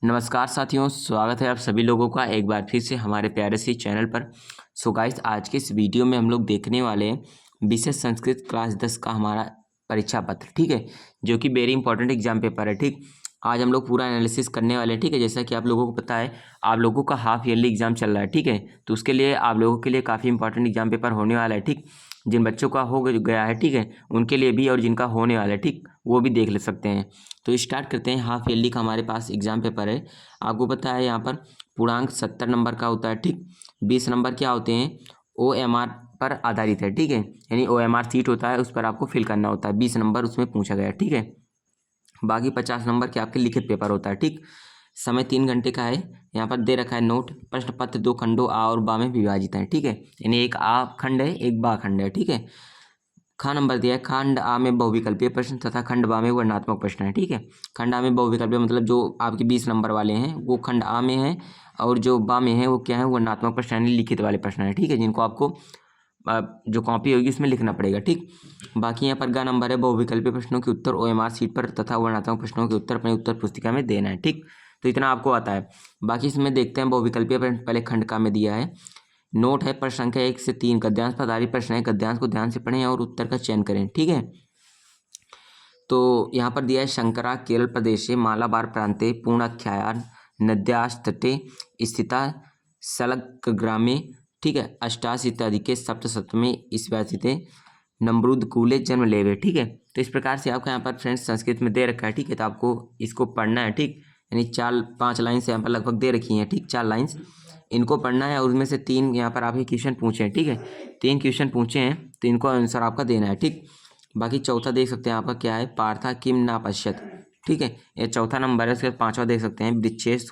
नमस्कार साथियों, स्वागत है आप सभी लोगों का एक बार फिर से हमारे प्यारे से चैनल पर। सो गाइस, आज के इस वीडियो में हम लोग देखने वाले हैं विशेष संस्कृत क्लास 10 का हमारा परीक्षा पत्र, ठीक है, जो कि वेरी इंपॉर्टेंट एग्जाम पेपर है। ठीक, आज हम लोग पूरा एनालिसिस करने वाले हैं। ठीक है, जैसा कि आप लोगों को पता है, आप लोगों का हाफ ईयरली एग्जाम चल रहा है। ठीक है, तो उसके लिए आप लोगों के लिए काफ़ी इंपॉर्टेंट एग्जाम पेपर होने वाला है। ठीक, जिन बच्चों का हो गया है, ठीक है, उनके लिए भी, और जिनका होने वाला है, ठीक, वो भी देख ले सकते हैं। तो स्टार्ट करते हैं। हाफ ईयरली का हमारे पास एग्जाम पेपर है। आपको पता है यहाँ पर पूर्णांक 70 नंबर का होता है। ठीक, 20 नंबर क्या होते हैं, OMR पर आधारित है। ठीक है, यानी OMR सीट होता है, उस पर आपको फिल करना होता है। 20 नंबर उसमें पूछा गया है। ठीक है, बाकी 50 नंबर के आपके लिखित पेपर होता है। ठीक, समय 3 घंटे का है। यहाँ पर दे रखा है नोट, प्रश्न पत्र 2 खंडों आ और बा में विभाजित है। ठीक है, यानी एक आ खंड है, एक बा खंड है। ठीक है, खा नंबर दिया है, खंड आ में बहुविकल्पीय प्रश्न तथा खंड बा में वर्णनात्मक प्रश्न है। ठीक है, खंड आ में बहुविकल्पीय मतलब जो आपके 20 नंबर वाले हैं वो खंड आ में है, और जो बा में है वो क्या है, वर्णनात्मक प्रश्न यानी लिखित वाले प्रश्न है। ठीक है, जिनको आपको जो कॉपी होगी उसमें लिखना पड़ेगा। ठीक, बाकी यहाँ पर गा नंबर है, बहुविकल्पीय प्रश्नों के उत्तर OMR सीट पर तथा वर्णनात्मक प्रश्नों के उत्तर अपने उत्तर पुस्तिका में देना है। ठीक, तो इतना आपको आता है। बाकी इसमें देखते हैं बहुविकल्पीय प्रश्न पहले खंड का में दिया है। नोट है, प्रश्न संख्या 1 से 3 गद्यांश पर आधारित प्रश्न है। गद्यांश को ध्यान से पढ़ें और उत्तर का चयन करें। ठीक है, तो यहाँ पर दिया है, शंकरा केरल प्रदेशे मालाबार प्रांते पूर्णाख्यायान नद्यास्तटे स्थिता सलग्रामे, ठीक है, अष्टाशीत्यधिके सप्तशतमे ईस्वीसते नमरूदकूले जन्म लेवे। ठीक है, तो इस प्रकार से आपका यहाँ पर फ्रेंड्स संस्कृत में दे रखा है। ठीक है, तो आपको इसको पढ़ना है। ठीक, यानी 4-5 लाइन्स यहाँ पर लगभग दे रखी हैं। ठीक, 4 लाइन्स इनको पढ़ना है, और उसमें से 3 यहाँ पर आपके क्वेश्चन पूछे हैं। ठीक है, 3 क्वेश्चन पूछे हैं, तो इनको आंसर आपका देना है। ठीक, बाकी चौथा देख सकते हैं आपका क्या है, पार्था किम ना पश्यत। ठीक है, ये चौथा नंबर है। उसके बाद 5वां देख सकते हैं, वृक्षेश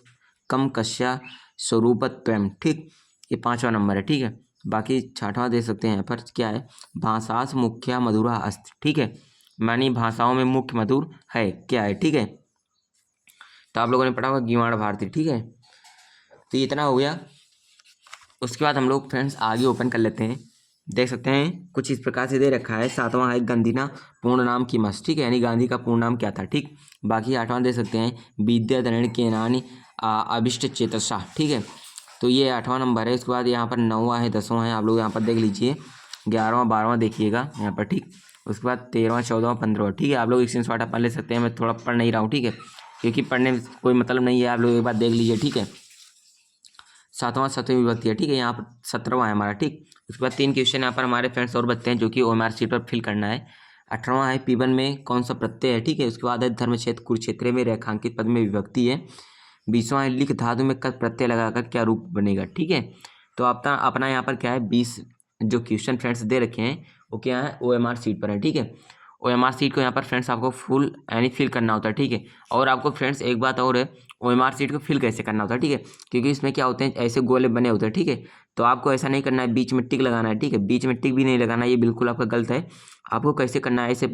कम कश्या स्वरूपत प्रेम। ठीक, ये 5वां नंबर है। ठीक है, बाकी 6वां देख सकते हैं यहाँ पर क्या है, भाषास मुख्या मधुरा अस्त्र। ठीक है, मानी भाषाओं में मुख्य मधुर है क्या है। ठीक है, तो आप लोगों ने पढ़ा होगा गीवाण भारती। ठीक है, तो इतना हो गया। उसके बाद हम लोग फ्रेंड्स आगे ओपन कर लेते हैं। देख सकते हैं कुछ इस प्रकार से दे रखा है। 7वां है गांधीना पूर्ण नाम की मस्त। ठीक है, यानी गांधी का पूर्ण नाम क्या था। ठीक, बाकी 8वां दे सकते हैं, विद्याधरण के नानी अभिष्ट चेतसा। ठीक है, तो ये 8वां नंबर है। उसके बाद यहाँ पर 9वां है, 10वां है, आप लोग यहाँ पर देख लीजिए। 11वां 12वां देखिएगा यहाँ पर। ठीक, उसके बाद 13वां 14वां 15वां। ठीक है, आप लोग स्क्रीनशॉट पढ़ ले सकते हैं। मैं थोड़ा पढ़ नहीं रहा हूँ। ठीक है, क्योंकि पढ़ने में कोई मतलब नहीं है, आप लोग एक बार देख लीजिए। ठीक है, 7वां 7वीं विभक्ति है। ठीक है, यहाँ पर 17वां है हमारा। ठीक, उसके बाद 3 क्वेश्चन यहाँ पर हमारे फ्रेंड्स और बचते हैं, जो कि OMR सीट पर फिल करना है। 18वां है, पीवन में कौन सा प्रत्यय है। ठीक है, उसके बाद है धर्म क्षेत्र कुरुक्षेत्र में रेखांकित पद में विभक्ति है। 20वां है, लिख धातु में कद प्रत्यय लगाकर क्या रूप बनेगा। ठीक है, तो अपना अपना यहाँ पर क्या है, 20 जो क्वेश्चन फ्रेंड्स दे रखे हैं वो क्या है, OMR सीट पर है। ठीक है, OMR सीट को यहाँ पर फ्रेंड्स आपको फुल यानी फिल करना होता है। ठीक है, और आपको फ्रेंड्स एक बात और है, OMR सीट को फिल कैसे करना होता है। ठीक है, क्योंकि इसमें क्या होते हैं, ऐसे गोले बने होते हैं। ठीक है, तो आपको ऐसा नहीं करना है बीच में टिक लगाना है। ठीक है, बीच में टिक भी नहीं लगाना, ये बिल्कुल आपका गलत है। आपको कैसे करना है, ऐसे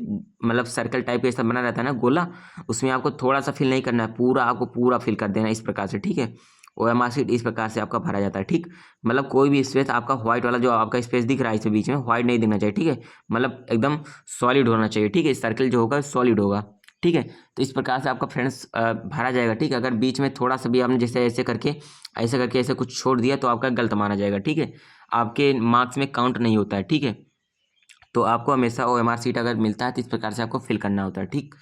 मतलब सर्कल टाइप का ऐसा बना रहता है ना गोला, उसमें आपको थोड़ा सा फिल नहीं करना है, पूरा आपको पूरा फिल कर देना है इस प्रकार से। ठीक है, OMR सीट इस प्रकार से आपका भरा जाता है। ठीक, मतलब कोई भी स्पेस आपका व्हाइट वाला जो आपका स्पेस दिख रहा है इसमें बीच में, व्हाइट नहीं दिखना चाहिए। ठीक है, मतलब एकदम सॉलिड होना चाहिए। ठीक है, सर्कल जो होगा सॉलिड होगा। ठीक है, तो इस प्रकार से आपका फ्रेंड्स भरा जाएगा। ठीक है, अगर बीच में थोड़ा सा भी आपने जैसे ऐसे करके ऐसे कुछ छोड़ दिया तो आपका गलत माना जाएगा। ठीक है, आपके मार्क्स में काउंट नहीं होता है। ठीक है, तो आपको हमेशा OMR सीट अगर मिलता है तो इस प्रकार से आपको फिल करना होता है। ठीक,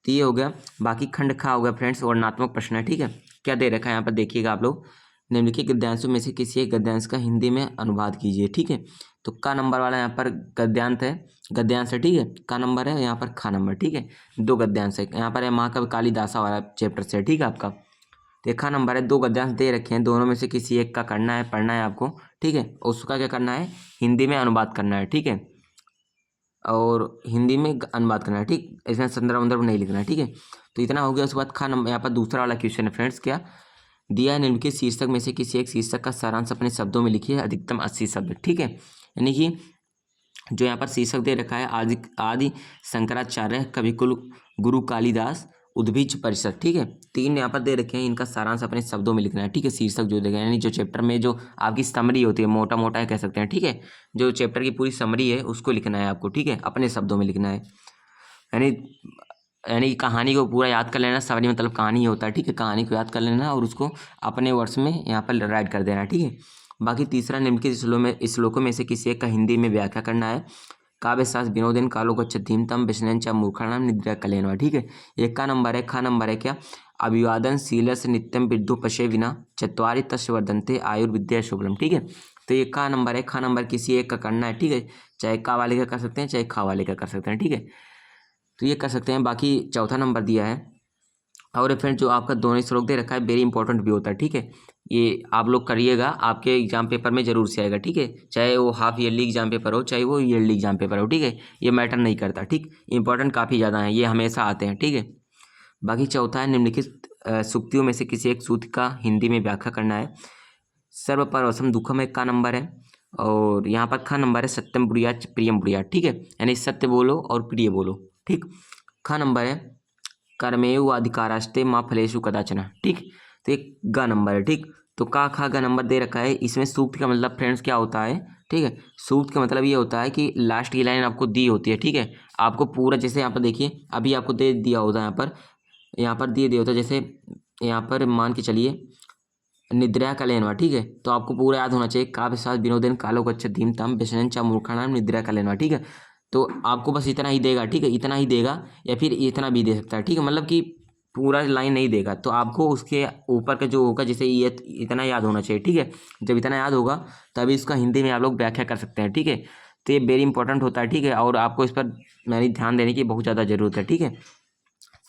तो ये हो गया। बाकी खंड खा हो गया फ्रेंड्स, वर्णनात्मक प्रश्न है। ठीक है, क्या दे रखा है यहाँ पर देखिएगा आप लोग, निम्नलिखित गद्यांशों में से किसी एक गद्यांश का हिंदी में अनुवाद कीजिए। ठीक है, तो का नंबर वाला यहाँ पर गद्यांश है। ठीक है, का नंबर है, यहाँ पर खा नंबर। ठीक है, 2 गद्यांश है। यहाँ पर है महाकवि कालिदासा वाला चैप्टर से। ठीक है, आपका देखा नंबर है, 2 गद्यांश दे रखे हैं, दोनों में से किसी एक का करना है, पढ़ना है आपको। ठीक है, उसका क्या करना है, हिंदी में अनुवाद करना है। ठीक है, और हिंदी में अनुवाद करना है। ठीक, इसमें संदर्भ वंदर्भ नहीं लिखना है। ठीक है, तो इतना हो गया। उसके बाद खा नंबर यहाँ पर दूसरा वाला क्वेश्चन है फ्रेंड्स, क्या दिया है, निम्नलिखित शीर्षक में से किसी एक शीर्षक का सारांश अपने शब्दों में लिखिए, अधिकतम 80 शब्द। ठीक है, यानी कि जो यहाँ पर शीर्षक दे रखा है, आदि आदि शंकराचार्य कविकुल गुरु कालिदास उद्भिज परिषद। ठीक है, 3 यहाँ पर दे रखे हैं, इनका सारांश अपने शब्दों में लिखना है। ठीक है, शीर्षक जो देगा यानी जो चैप्टर में जो आपकी समरी होती है, मोटा मोटा कह सकते हैं। ठीक है, जो चैप्टर की पूरी समरी है उसको लिखना है आपको। ठीक है, अपने शब्दों में लिखना है, यानी यानी कहानी को पूरा याद कर लेना, समरी मतलब कहानी होता है, ठीक है। कहानी को याद कर लेना और उसको अपने वर्ड्स में यहाँ पर राइट कर देना, ठीक है। बाकी तीसरा, निम्नलिखित श्लोकों में से किसी एक का हिंदी में व्याख्या करना है। काव्यशास्त्र विनोदेन कालो गच्छ धीमतम विष्णुन च मूर्खाणाम निद्रा कलेनवा, ठीक है। एक का नंबर है, खा नंबर है क्या, अभिवादन शीलस नित्यम विद्धु पशे विना चत्वारि तस्य वर्धन्ते आयुर्विद्या शुभलम, ठीक है। तो ये का नंबर है, खा नंबर किसी एक का करना है, ठीक है। चाहे का वाले का कर सकते हैं, चाहे खा वाले का कर सकते हैं, ठीक है। तो ये कर सकते हैं। बाकी चौथा नंबर दिया है। और फ्रेंड जो आपका दोनों श्लोक दे रखा है वेरी इंपॉर्टेंट भी होता है, ठीक है। ये आप लोग करिएगा, आपके एग्जाम पेपर में जरूर से आएगा, ठीक है। चाहे वो हाफ ईयरली एग्जाम पेपर हो, चाहे वो ईयरली एग्जाम पेपर हो, ठीक है। ये मैटर नहीं करता, ठीक। इंपॉर्टेंट काफ़ी ज़्यादा है, ये हमेशा आते हैं, ठीक है। बाकी चौथा है, निम्नलिखित सूक्तियों में से किसी एक सूत्र का हिंदी में व्याख्या करना है। सर्वपरवशम दुखम एक का नंबर है, और यहाँ पर खा नंबर है, सत्यम बुढ़िया प्रियम बुढ़िया, ठीक है। यानी सत्य बोलो और प्रिय बोलो, ठीक। खा नंबर है, कर्मेव अधिकारास्ते माँ फलेशु कदाचना, ठीक। तो एक गा नंबर है, ठीक। तो का खा गा नंबर दे रखा है। इसमें सूक्त का मतलब फ्रेंड्स क्या होता है, ठीक है। सूक्त का मतलब ये होता है कि लास्ट की लाइन आपको दी होती है, ठीक है। आपको पूरा जैसे यहाँ पर देखिए, अभी आपको दे दिया होता है, यहाँ पर दिए दिया होता है। जैसे यहाँ पर मान के चलिए निद्रा का लेनवा, ठीक है। तो आपको पूरा याद होना चाहिए, काव्य साथ विनोदन कालो गच्छ धीमताम व्यसनन च मूर्खाणाम निद्रा का लेनवा, ठीक है। तो आपको बस इतना ही देगा, ठीक है, इतना ही देगा, या फिर इतना भी दे सकता है, ठीक है। मतलब कि पूरा लाइन नहीं देगा, तो आपको उसके ऊपर का जो होगा, जैसे ये इतना याद होना चाहिए, ठीक है। जब इतना याद होगा तभी इसका हिंदी में आप लोग व्याख्या कर सकते हैं, ठीक है। तो ये वेरी इंपॉर्टेंट होता है, ठीक है। और आपको इस पर मैंने ध्यान देने की बहुत ज़्यादा जरूरत है, ठीक है।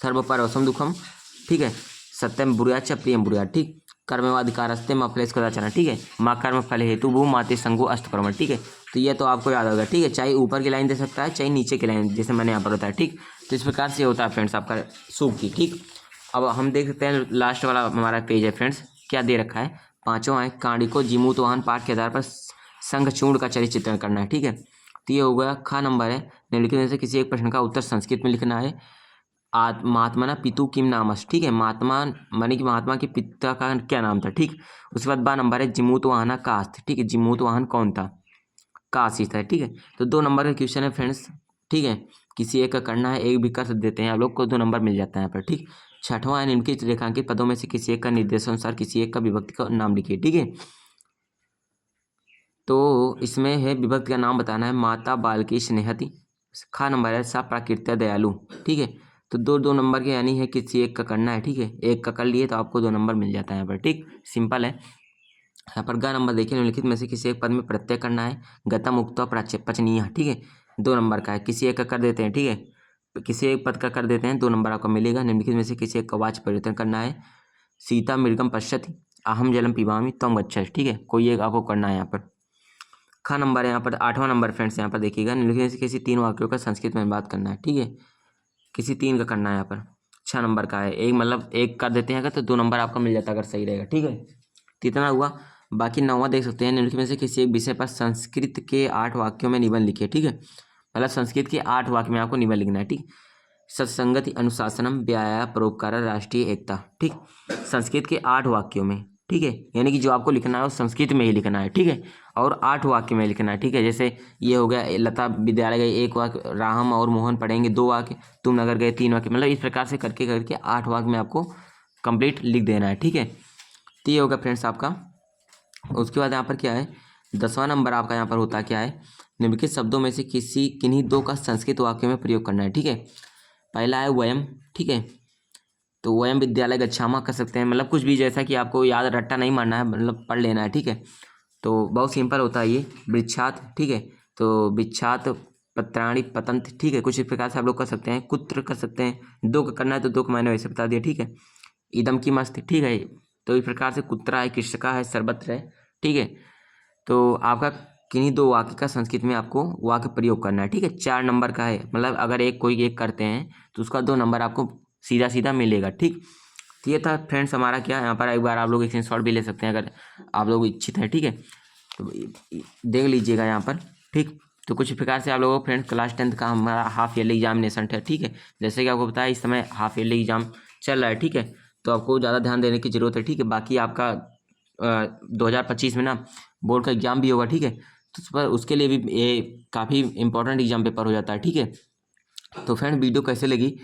सर्वपरवशम दुखम, ठीक है। सत्यम बुढ़िया च प्रियम बुढ़िया, ठीक। कर्मवाधिकारस्ते माँ फलेश कदाचना, ठीक है। माँ कर्म फल हेतु भू माते संगो अष्टकर्म, ठीक है। तो ये तो आपको याद होगा, ठीक है। चाहे ऊपर की लाइन दे सकता है, चाहे नीचे की लाइन, जैसे मैंने यहाँ पर बताया, ठीक। तो इस प्रकार से होता है फ्रेंड्स आपका सूक्ति, ठीक। अब हम देख सकते हैं लास्ट वाला हमारा पेज है फ्रेंड्स, क्या दे रखा है। पाँचों है, कांडिको जीमूत वाहन पाठ के आधार पर संघ चूर्ण का चरित्र चित्रण करना है, ठीक है। तो ये हो गया। खा नंबर है, निम्नलिखित में से किसी एक प्रश्न का उत्तर संस्कृत में लिखना है। महात्मा पितु किम नामस, ठीक है। महात्मा माने कि महात्मा के पिता का क्या नाम था, ठीक। उसके बाद बा नंबर है, जिमूत वाहना कास्त, ठीक है। जिमूत वाहन कौन था, काशिश है, ठीक है। तो 2 नंबर का क्वेश्चन है फ्रेंड्स, ठीक है। किसी एक का करना है, एक भी कर देते हैं आप लोग को, 2 नंबर मिल जाता है यहाँ पर, ठीक। छठवां है, निम्नलिखित रेखांकित पदों में से किसी एक का निर्देशानुसार किसी एक का विभक्ति का नाम लिखिए, ठीक है। तो इसमें है विभक्ति का नाम बताना है। माता बालकी स्नेहति, खा नंबर है, सा प्राकृत्य दयालु, ठीक है। तो 2 नंबर के यानी है किसी एक का करना है, ठीक है। एक का कर लिए तो आपको 2 नंबर मिल जाता है यहाँ पर, ठीक। सिंपल है। यहाँ पर गा नंबर देखिए, निम्नलिखित में से किसी एक पद में प्रत्यय करना है। गतम उक्त पचनीय, ठीक है। 2 नंबर का है, किसी एक का कर देते हैं, ठीक है। तो किसी एक पद का कर देते हैं, 2 नंबर आपको मिलेगा। निम्नलिखित में से किसी एक का वाच्य परिवर्तन करना है। सीता मृगम पश्यति, अहम जलम पिबामी त्वं गच्छसि, ठीक है। कोई एक आपको करना है यहाँ पर। खा नंबर है यहाँ पर, 8वां नंबर फ्रेंड्स यहाँ पर देखिएगा। निम्नलिखित में से किसी 3 वाक्यों का संस्कृत में बात करना है, ठीक है। किसी 3 का करना है यहाँ पर। 6 नंबर का है, एक मतलब एक कर देते हैं अगर, तो 2 नंबर आपका मिल जाता अगर सही रहेगा, ठीक है। तो इतना हुआ। बाकी 9वां देख सकते हैं, निम्नलिखित में से किसी एक विषय पर संस्कृत के 8 वाक्यों में निबंध लिखिए, ठीक है। मतलब संस्कृत के 8 वाक्य में आपको निबंध लिखना है, ठीक। सत्संगति अनुशासनम व्याया परोपकार राष्ट्रीय एकता, ठीक। संस्कृत के 8 वाक्यों में, ठीक है। यानी कि जो आपको लिखना है वो संस्कृत में ही लिखना है, ठीक है। और 8 वाक्य में लिखना है, ठीक है। जैसे ये हो गया, लता विद्यालय गए 1 वाक्य, राम और मोहन पढ़ेंगे 2 वाक्य, तुम नगर गए 3 वाक्य, मतलब इस प्रकार से करके करके 8 वाक्य में आपको कंप्लीट लिख देना है, ठीक है। तो ये होगा फ्रेंड्स आपका। उसके बाद यहाँ पर क्या है, 10वां नंबर आपका यहाँ पर होता क्या है, निम्नलिखित शब्दों में से किन्हीं 2 का संस्कृत वाक्य में प्रयोग करना है, ठीक है। पहला है वयम, ठीक है। तो वयम विद्यालय गच्छामः कर सकते हैं, मतलब कुछ भी, जैसा कि आपको याद रट्टा नहीं मारना है, मतलब पढ़ लेना है, ठीक है। तो बहुत सिंपल होता है ये। वृक्षात, ठीक है। तो वृक्षात पत्राणि पतंत, ठीक है। कुछ इस प्रकार से आप लोग कर सकते हैं। कुत्र कर सकते हैं, 2 का करना है तो 2 का मैंने वैसे बता दिया, ठीक है। इदम की मस्त, ठीक है। तो इस प्रकार से कुत्रा है, कृषका है, सर्वत्र है, ठीक है। तो आपका किन्हीं 2 वाक्य का संस्कृत में आपको वाक्य प्रयोग करना है, ठीक है। 4 नंबर का है, मतलब अगर कोई एक करते हैं तो उसका 2 नंबर आपको सीधा सीधा मिलेगा, ठीक। तो ये था फ्रेंड्स हमारा क्या, यहाँ पर एक बार आप लोग एक स्क्रीनशॉट भी ले सकते हैं अगर आप लोग इच्छित हैं, ठीक है। तो देख लीजिएगा यहाँ पर, ठीक। तो कुछ प्रकार से आप लोगों को फ्रेंड्स क्लास 10th का हमारा हाफ ईयरली एग्जामिनेशन है, ठीक है। जैसे कि आपको बताया इस समय हाफ ईयरली एग्जाम चल रहा है, ठीक है। तो आपको ज़्यादा ध्यान देने की ज़रूरत है, ठीक है। बाकी आपका 2025 में ना बोर्ड का एग्ज़ाम भी होगा, ठीक है। तो उस पर उसके लिए भी ये काफ़ी इंपॉर्टेंट एग्जाम पेपर हो जाता है, ठीक है। तो फ्रेंड वीडियो कैसे लगी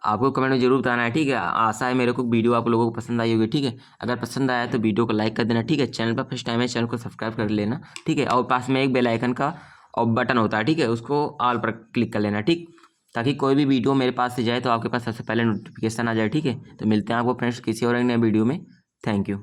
आपको कमेंट में जरूर बताना है, ठीक है। आशा है मेरे को वीडियो आप लोगों को पसंद आई होगी, ठीक है। अगर पसंद आया तो वीडियो को लाइक कर देना, ठीक है। चैनल पर फर्स्ट टाइम है, चैनल को सब्सक्राइब कर लेना, ठीक है। और पास में एक बेल आइकन का और बटन होता है, ठीक है, उसको ऑल पर क्लिक कर लेना, ठीक, ताकि कोई भी वीडियो मेरे पास से जाए तो आपके पास सबसे पहले नोटिफिकेशन आ जाए, ठीक है। तो मिलते हैं आपको फ्रेंड्स किसी और एक नए वीडियो में। Thank you.